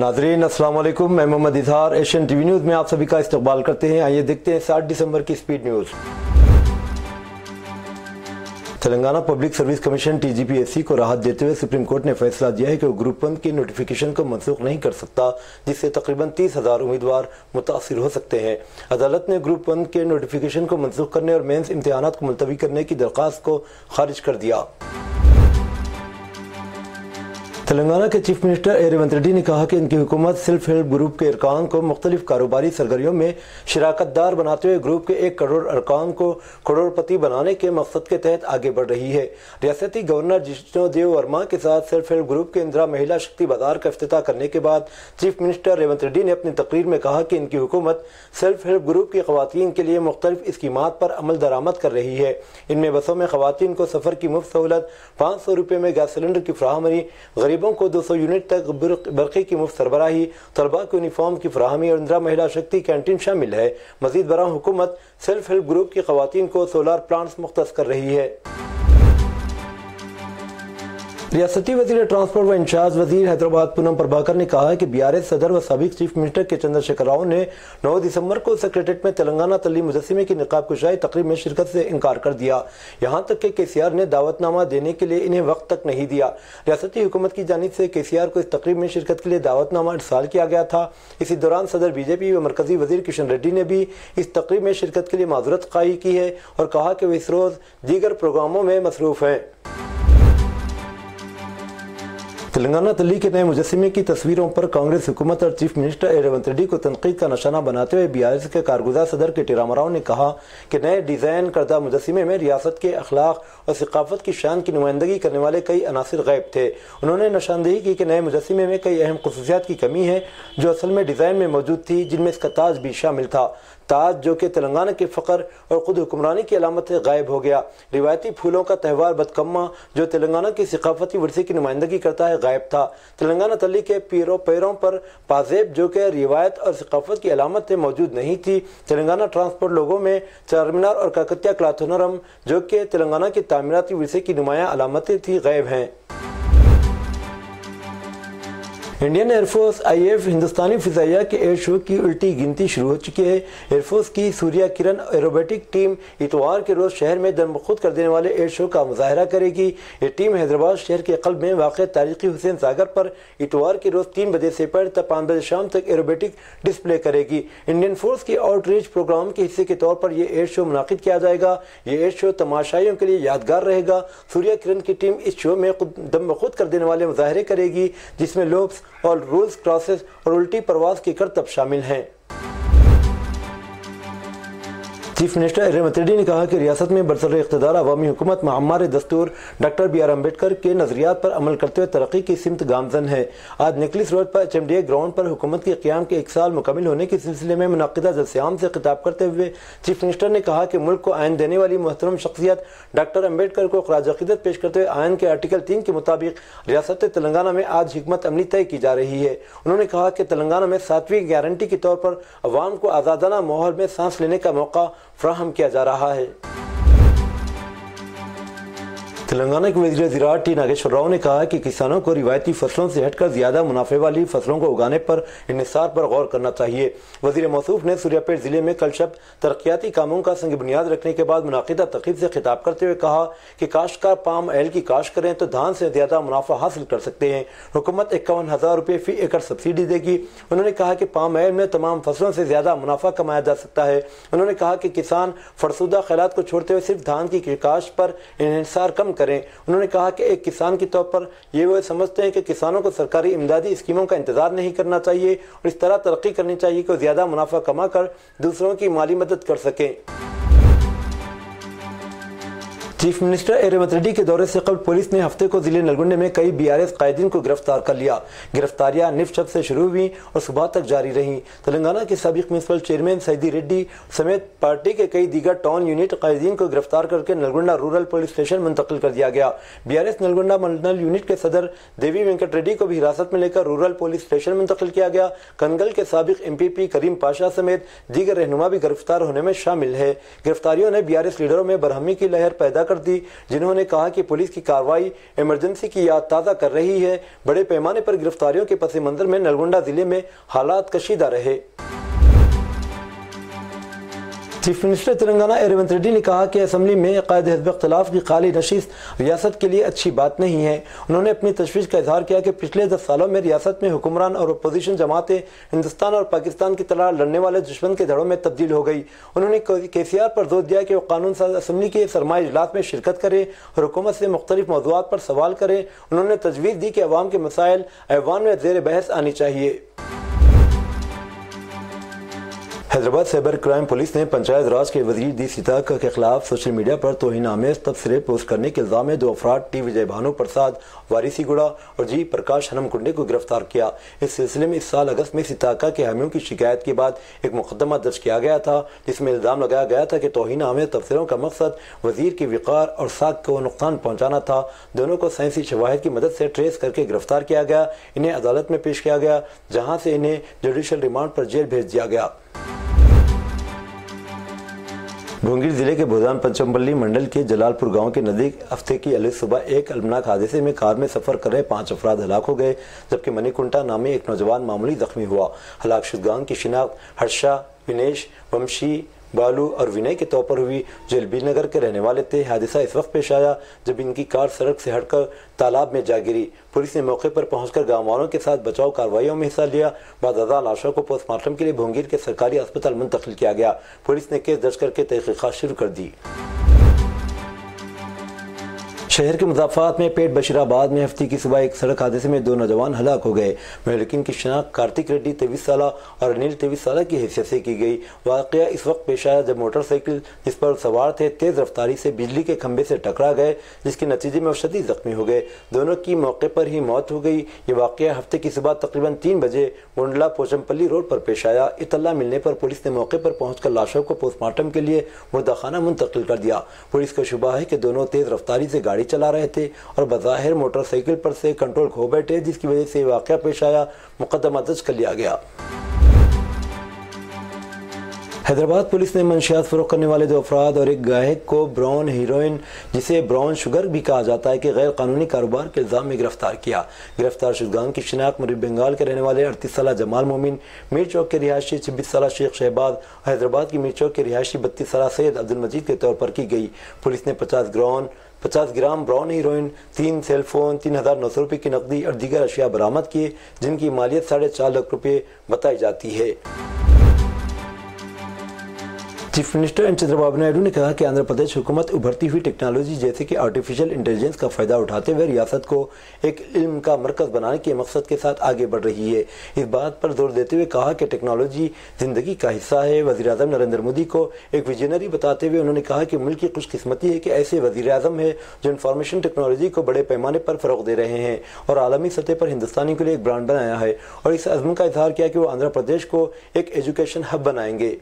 ناظرین السلام علیکم، میں محمد اظہار ایشین ٹی وی نیوز میں آپ سبھی کا استقبال کرتے ہیں۔ آئیے دیکھتے ہیں 7 دسمبر کی speed news. Telangana public service commission TGPSC کو راحت دیتے ہوئے سپریم کورٹ نے فیصلہ دیا ہے کہ وہ گروپ 1 کی نوٹیفیکیشن کو منسوخ نہیں کر سکتا، جس سے تقریباً 30,000 امیدوار متاثر ہو سکتے ہیں۔ عدالت نے گروپ 1 کے نوٹیفیکیشن کو منسوخ کرنے اور مینس امتحانات کو ملتوی کرنے کی درخواست کو خارج کر دیا۔ تلنگانہ کے چیف منسٹر ریونت ریڈی نے کہا کہ ان کی حکومت سیلف ہیلپ گروپ کے ارکان کو مختلف کاروباری سرگرمیوں میں شراکت دار بناتے ہوئے گروپ کے 1 کروڑ ارکان کو کروڑ پتی بنانے کے مقصد کے تحت آگے بڑھ رہی ہے۔ ریاستی گورنر جشنو دیو ورما کے ساتھ سیلف ہیلپ گروپ کے اندرا مہیلا شکتی بازار کا افتتاح کرنے کے بعد چیف منسٹر ریونت ریڈی نے اپنی تقریر میں کہا کہ ان کی حکومت سیلف ہیلپ گروپ کی خواتین کے لیے مختلف اسکیمات پر عمل درآمد کر رہی ہے۔ ان میں بسوں میں خواتین کو سفر کی مفت سہولت، 500 روپے میں گیس سلنڈر کی فراہمی، غریبوں کو 200 یونٹ تک برقی کی مفت سربراہی، طلباء کو یونیفارم کی فراہمی اور اندرا مہیلا شکتی کینٹین شامل ہے۔ مزید برآں حکومت سیلف ہیلپ گروپ کی خواتین کو سولار پلانٹس مختص کر رہی ہے۔ ریاستی وزیر ٹرانسپورٹ و انچارج وزیر حیدرآباد پونم پربھاکر نے کہا ہے کہ BRS صدر و سابق چیف منسٹر کے چندر شیکھر راؤ نے 9 دسمبر کو سیکریٹریٹ میں تلنگانہ تلی مجسمے کی نقاب کشائی تقریب میں شرکت سے انکار کر دیا، یہاں تک کہ KCR نے دعوت نامہ دینے کے لیے انہیں وقت تک نہیں دیا۔ ریاستی حکومت کی جانب سے KCR کو اس تقریب میں شرکت کے لیے دعوت نامہ ارسال کیا گیا تھا۔ اسی دوران صدر BJP و مرکزی وزیر کشن ریڈی نے بھی اس تقریب میں شرکت کے لیے معذرت خواہی کی ہے اور کہا کہ وہ اس روز دیگر پروگراموں میں مصروف ہیں۔ تلنگانہ تلی کے نئے مجسمے کی تصویروں پر کانگریس حکومت اور چیف منسٹر ریونت ریڈی کو تنقید کا نشانہ بناتے ہوئے BRS کے کارگزار صدر KT راما راؤ نے کہا کہ نئے ڈیزائن کردہ مجسمے میں ریاست کے اخلاق اور ثقافت کی شان کی نمائندگی کرنے والے کئی عناصر غائب تھے۔ انہوں نے نشاندہی کی کہ نئے مجسمے میں کئی اہم خصوصیات کی کمی ہے جو اصل میں ڈیزائن میں موجود تھی، جن میں اس کا تاج بھی شامل تھا۔ تاج جو کہ تلنگانہ کے فخر اور خود حکمرانی کی علامت سے غائب ہو گیا۔ روایتی پھولوں کا تہوار بتکما جو تلنگانہ کی ثقافتی ورثے کی نمائندگی کرتا ہے غائب تھا۔ تلنگانہ تلی کے پیروں پر پازیب جو کہ روایت اور ثقافت کی علامت سے موجود نہیں تھی۔ تلنگانہ ٹرانسپورٹ لوگوں میں چارمینار اور کاکتیہ کلاتھونرم جو کہ تلنگانہ کی تعمیراتی ورثے کی نمایاں علامتیں تھیں غائب ہیں۔ انڈین ایئر فورس IAF ہندوستانی فضائیہ کے ایئر شو کی الٹی گنتی شروع ہو چکی ہے۔ ایئر فورس کی سوریہ کرن ایروبیٹک ٹیم اتوار کے روز شہر میں دم بخود کر دینے والے ایئر شو کا مظاہرہ کرے گی۔ یہ ٹیم حیدرآباد شہر کے قلب میں واقع تاریخی حسین ساگر پر اتوار کے روز 3 بجے سے پڑھ تا 5 بجے شام تک ایروبیٹک ڈسپلے کرے گی۔ انڈین فورس کی آؤٹ ریچ پروگرام کے حصے کے طور پر یہ ایئر شو منعقد کیا جائے گا۔ یہ ایئر شو تماشائیوں کے لیے یادگار رہے گا۔ سوریہ کرن کی ٹیم اس شو میں دم بخود کر دینے والے مظاہرے کرے گی، جس میں لوپس اور رولز کراسز اور الٹی پرواز کے کرتب شامل ہیں۔ چیف منسٹر ریونت ریڈی نے کہا کہ ریاست میں برسر اقتدار عوامی حکومت معمار دستور ڈاکٹر BR امبیڈکر کے نظریات پر عمل کرتے ہوئے ترقی کی سمت گامزن ہے۔ آج نکلس روڈ پر HMDA گراؤنڈ پر حکومت کے قیام کے 1 سال مکمل ہونے کے سلسلے میں منعقدہ جلسہ عام سے خطاب کرتے ہوئے چیف منسٹر نے کہا کہ ملک کو آئین دینے والی محترم شخصیت ڈاکٹر امبیڈکر کو خراج عقیدت پیش کرتے ہوئے آئین کے آرٹیکل 3 کے مطابق ریاست تلنگانہ میں آج حکمت عملی طے کی جا رہی ہے۔ انہوں نے کہا کہ تلنگانہ میں 7ویں گارنٹی کے طور پر عوام کو آزادانہ ماحول میں سانس لینے کا موقع فراہم کیا جا رہا ہے۔ تلنگانہ کے وزیر زراعت T ناگیشور راؤ نے کہا کہ کسانوں کو روایتی فصلوں سے ہٹ کر زیادہ منافع والی فصلوں کو اگانے پر انحصار پر غور کرنا چاہیے۔ وزیر موصوف نے سوریہ پیٹ ضلع میں کل شب ترقیاتی کاموں کا سنگ بنیاد رکھنے کے بعد منعقدہ تقریب سے خطاب کرتے ہوئے کہا کہ کاشتکار پام آئل کی کاشت کریں تو دھان سے زیادہ منافع حاصل کر سکتے ہیں۔ حکومت 51,000 روپے فی ایکڑ سبسڈی دے گی۔ انہوں نے کہا کہ پام آئل میں تمام فصلوں سے زیادہ منافع کمایا جا سکتا ہے۔ انہوں نے کہا کہ کسان فرسودہ خیالات کو چھوڑتے ہوئے صرف دھان کی کاشت پر انحصار کم کریں۔ انہوں نے کہا کہ ایک کسان کے طور پر یہ وہ سمجھتے ہیں کہ کسانوں کو سرکاری امدادی اسکیموں کا انتظار نہیں کرنا چاہیے اور اس طرح ترقی کرنی چاہیے کہ وہ زیادہ منافع کما کر دوسروں کی مالی مدد کر سکیں۔ چیف منسٹر ریونت ریڈی کے دورے سے قبل پولیس نے ہفتے کو ضلع نلگنڈے میں کئی BRS قائدین کو گرفتار کر لیا۔ گرفتاریاں نصف شب سے شروع ہوئیں اور صبح تک جاری رہیں۔ تلنگانہ کے سابق میونسپل چیئرمین سیدی ریڈی سمیت پارٹی کے کئی دیگر ٹاؤن یونٹ قائدین کو گرفتار کر کے نلگنڈا رورل پولیس اسٹیشن منتقل کر دیا گیا۔ BRS نلگنڈا منڈل یونٹ کے صدر دیوی وینکٹ ریڈی کو بھی حراست میں لے کر رورل پولیس اسٹیشن منتقل کیا گیا۔ کنگل کے سابق MPP کریم پاشا سمیت دیگر رہنما بھی گرفتار ہونے میں شامل ہے۔ گرفتاریوں نے BRS لیڈروں میں برہمی کی لہر پیدا کر دی، جنہوں نے کہا کہ پولیس کی کارروائی ایمرجنسی کی یاد تازہ کر رہی ہے۔ بڑے پیمانے پر گرفتاریوں کے پس منظر میں نلگونڈا ضلع میں حالات کشیدہ رہے۔ چیف منسٹر تلنگانہ ریونت ریڈی نے کہا کہ اسمبلی میں قائد حزب اختلاف کی خالی نشست ریاست کے لیے اچھی بات نہیں ہے۔ انہوں نے اپنی تشویش کا اظہار کیا کہ پچھلے 10 سالوں میں ریاست میں حکمران اور اپوزیشن جماعتیں ہندوستان اور پاکستان کی طرح لڑنے والے دشمن کے دھڑوں میں تبدیل ہو گئی۔ انہوں نے KCR پر زور دیا کہ وہ قانون ساز اسمبلی کے سرمائی اجلاس میں شرکت کرے اور حکومت سے مختلف موضوعات پر سوال کرے۔ انہوں نے تجویز دی کہ عوام کے مسائل ایوان میں زیر بحث آنی چاہیے۔ حیدرآباد سائبر کرائم پولیس نے پنچایت راج کے وزیر ڈی سیتاکا کے خلاف سوشل میڈیا پر توہین آمیز تبصرے پوسٹ کرنے کے الزام میں 2 افراد ٹی وجے بھانو پرساد وارسی گوڑا اور جی پرکاش ہنم کنڈے کو گرفتار کیا۔ اس سلسلے میں اس سال اگست میں سیتاکا کے حامیوں کی شکایت کے بعد ایک مقدمہ درج کیا گیا تھا، جس میں الزام لگایا گیا تھا کہ توہین آمیز تبصروں کا مقصد وزیر کی وقار اور ساکھ کو نقصان پہنچانا تھا۔ دونوں کو سائنسی شواہد کی مدد سے ٹریس کر کے گرفتار کیا گیا۔ انہیں عدالت میں پیش کیا گیا، جہاں سے انہیں جوڈیشل ریمانڈ پر جیل بھیج دیا گیا۔ بھونگیر ضلع کے بھودان پنچمپلی منڈل کے جلال پور گاؤں کے نزدیک ہفتے کی علیہ صبح ایک المناک حادثے میں کار میں سفر کر رہے 5 افراد ہلاک ہو گئے، جبکہ منی کنٹا نامی ایک نوجوان معمولی زخمی ہوا۔ ہلاک شدگان کی شناخت ہرشا، ونیش، ومشی، بالو اور ونے کے طور پر ہوئی، جو ایل بی نگر کے رہنے والے تھے۔ حادثہ اس وقت پیش آیا جب ان کی کار سڑک سے ہٹ کر تالاب میں جا گری۔ پولیس نے موقع پر پہنچ کر گاؤں والوں کے ساتھ بچاؤ کارروائیوں میں حصہ لیا۔ بعد ازاں لاشوں کو پوسٹ مارٹم کے لیے بھونگیر کے سرکاری ہسپتال منتقل کیا گیا۔ پولیس نے کیس درج کر کے تحقیقات شروع کر دی۔ شہر کے مضافات میں پیٹ بشیر آباد میں ہفتے کی صبح ایک سڑک حادثے میں 2 نوجوان ہلاک ہو گئے۔ مہلکین کی شناخت کارتک ریڈی 23 سالہ اور انیل 23 سالہ کی حیثیت سے کی گئی۔ واقعہ اس وقت پیش آیا جب موٹر سائیکل جس پر سوار تھے تیز رفتاری سے بجلی کے کھمبے سے ٹکرا گئے، جس کے نتیجے میں وہ شدید زخمی ہو گئے۔ دونوں کی موقع پر ہی موت ہو گئی۔ یہ واقعہ ہفتے کی صبح تقریباً 3 بجے منڈلا پوچمپلی روڈ پر پیش آیا۔ اطلاع ملنے پر پولیس نے موقع پر پہنچ کر لاشوں کو پوسٹ مارٹم کے لیے مردہ خانہ منتقل کر دیا۔ پولیس کا شبہ ہے کہ دونوں تیز رفتاری سے گاڑی چلا رہے تھے اور بظاہر موٹر سائیکل پر سے کنٹرول کھو بیٹھے، جس کی وجہ سے یہ واقعہ پیش آیا۔ مقدمہ درج کر لیا گیا۔ حیدرآباد پولیس نے منشیات فروخت کرنے والے 2 افراد اور ایک گاہک کو براؤن ہیروئن، جسے براؤن شوگر بھی کہا جاتا ہے، کہ غیر قانونی کاروبار کے الزام میں گرفتار کیا۔ گرفتار شدگان کی شناخت مغربی بنگال کے رہنے والے 38 سالہ جمال مومن، میر چوک کے رہائشی 26 سالہ شیخ شہباز، حیدرآباد کی میر چوک کے رہائشی 32 سالہ سید عبد المجید کے طور پر کی گئی۔ پولیس نے 50 gram brown heroin, 3 cell phone, 3900 روپے کی نقدی اور دیگر اشیاء برآمد کیے، جن کی مالیت 4.5 لاکھ روپے بتائی جاتی ہے۔ چیف منسٹر چندر بابو نائیڈو نے کہا کہ آندھرا پردیش حکومت ابھرتی ہوئی ٹیکنالوجی جیسے کہ آرٹیفیشل انٹیلیجنس کا فائدہ اٹھاتے ہوئے ریاست کو ایک علم کا مرکز بنانے کے مقصد کے ساتھ آگے بڑھ رہی ہے۔ اس بات پر زور دیتے ہوئے کہا کہ ٹیکنالوجی زندگی کا حصہ ہے۔ وزیر اعظم نریندر مودی کو ایک ویژنری بتاتے ہوئے انہوں نے کہا کہ ملک کی خوش قسمتی ہے کہ ایسے وزیر اعظم ہے جو انفارمیشن ٹیکنالوجی کو بڑے پیمانے پر فروغ دے رہے ہیں اور عالمی سطح پر ہندوستانی کے لیے ایک برانڈ بنایا ہے، اور اس عزم کا اظہار کیا کہ وہ آندھرا پردیش کو ایک ایجوکیشن ہب بنائیں گے۔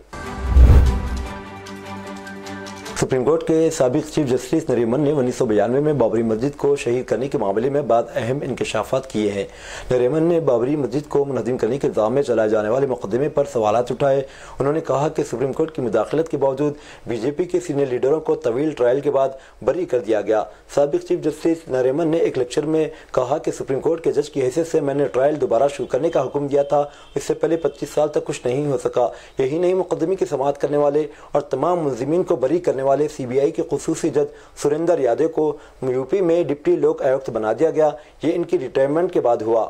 سپریم کورٹ کے سابق چیف جسٹس نریمن نے 1992 میں بابری مسجد کو شہید کرنے کے معاملے میں بعض اہم انکشافات کیے ہیں۔ نریمن نے بابری مسجد کو منہدم کرنے کے الزام میں چلائے جانے والے مقدمے پر سوالات اٹھائے۔ انہوں نے کہا کہ سپریم کورٹ کی مداخلت کے باوجود بی جے پی کے سینئر لیڈروں کو طویل ٹرائل کے بعد بری کر دیا گیا۔ سابق چیف جسٹس نریمن نے ایک لیکچر میں کہا کہ سپریم کورٹ کے جج کی حیثیت سے میں نے ٹرائل دوبارہ شروع کرنے کا حکم دیا تھا، اس سے پہلے 25 سال تک کچھ نہیں ہو سکا۔ یہی نہیں، مقدمے کی سماعت کرنے والے اور تمام ملزمین کو بری کرنے والے سی بی آئی کے خصوصی جج سریندر یادو کو یو پی میں ڈپٹی لوک آیوکت بنا دیا گیا۔ یہ ان کی ریٹائرمنٹ کے بعد ہوا۔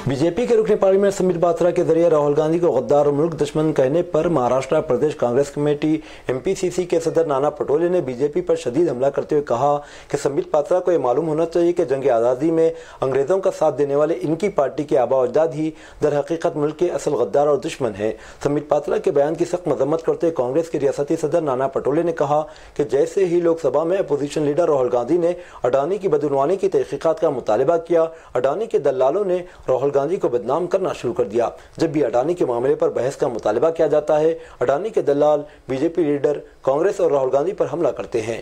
بی جے پی کے رکن پارلیمنٹ سمبت پاترا کے ذریعے راہل گاندھی کو غدار اور ملک دشمن کہنے پر مہاراشٹر پردیش کانگریس کمیٹی MPCC کے صدر نانا پٹولے نے بی جے پی پر شدید حملہ کرتے ہوئے کہا کہ سمبت پاترا کو یہ معلوم ہونا چاہیے کہ جنگ آزادی میں انگریزوں کا ساتھ دینے والے ان کی پارٹی کے آباء و اجداد ہی در حقیقت ملک کے اصل غدار اور دشمن ہیں۔ سمبت پاترا کے بیان کی سخت مذمت کرتے ہوئے کانگریس کے ریاستی صدر نانا پٹولے نے کہا کہ جیسے ہی لوک سبھا میں اپوزیشن لیڈر راہل گاندھی نے اڈانی کی بدعنوانی کی تحقیقات کا مطالبہ کیا، اڈانی کے دلالوں نے راہل گاندھی کو بدنام کرنا شروع کر دیا۔ جب بھی اڈانی کے معاملے پر بحث کا مطالبہ کیا جاتا ہے، اڈانی کے دلال B J P leader Congress اور راہل گاندھی پر حملہ کرتے ہیں۔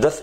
10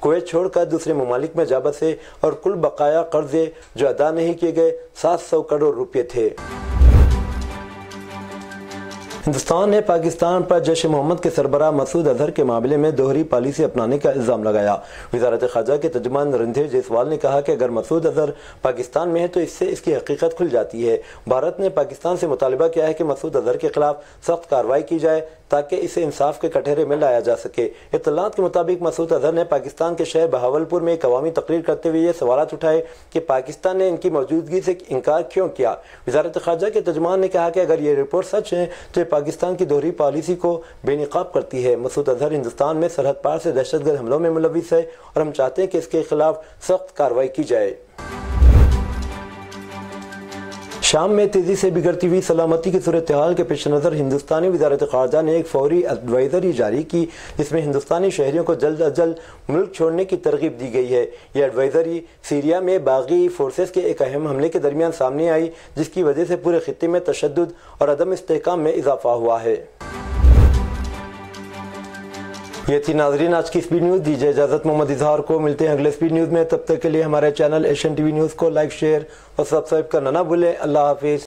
کویت چھوڑ کر دوسرے ممالک میں جا بسے اور کل بقایا قرضے جو ادا نہیں کیے گئے 700 کروڑ روپے تھے۔ ہندوستان نے پاکستان پر جیش محمد کے سربراہ مسعود اظہر کے معاملے میں دوہری پالیسی اپنانے کا الزام لگایا۔ وزارت خارجہ کے ترجمان رندھیر جیسوال نے کہا کہ اگر مسعود اظہر پاکستان میں ہے تو اس سے اس کی حقیقت کھل جاتی ہے۔ بھارت نے پاکستان سے مطالبہ کیا ہے کہ مسعود اظہر کے خلاف سخت کارروائی کی جائے تاکہ اسے انصاف کے کٹہرے میں لایا جا سکے۔ اطلاعات کے مطابق مسعود اظہر نے پاکستان کے شہر بہاولپور میں ایک عوامی تقریر کرتے ہوئے یہ سوالات اٹھائے کہ پاکستان نے ان کی موجودگی سے انکار کیوں کیا۔ وزارت خارجہ کے ترجمان نے کہا کہ اگر یہ رپورٹ سچ ہے تو یہ پاکستان کی دوہری پالیسی کو بے نقاب کرتی ہے۔ مسعود اظہر ہندوستان میں سرحد پار سے دہشت گرد حملوں میں ملوث ہے اور ہم چاہتے ہیں کہ اس کے خلاف سخت کارروائی کی جائے۔ شام میں تیزی سے بگڑتی ہوئی سلامتی کی صورتحال کے پیش نظر ہندوستانی وزارت خارجہ نے ایک فوری ایڈوائزری جاری کی جس میں ہندوستانی شہریوں کو جلد از جلد ملک چھوڑنے کی ترغیب دی گئی ہے۔ یہ ایڈوائزری سیریا میں باغی فورسز کے ایک اہم حملے کے درمیان سامنے آئی جس کی وجہ سے پورے خطے میں تشدد اور عدم استحکام میں اضافہ ہوا ہے۔ یہ تھی ناظرین آج کی سپیڈ نیوز۔ دیجیے اجازت محمد اظہار کو، ملتے ہیں اگلے سپیڈ نیوز میں۔ تب تک کے لیے ہمارے channel Asian T V news کو لائک، شیئر اور سبسکرائب کرنا نہ بھولیں۔ اللہ حافظ۔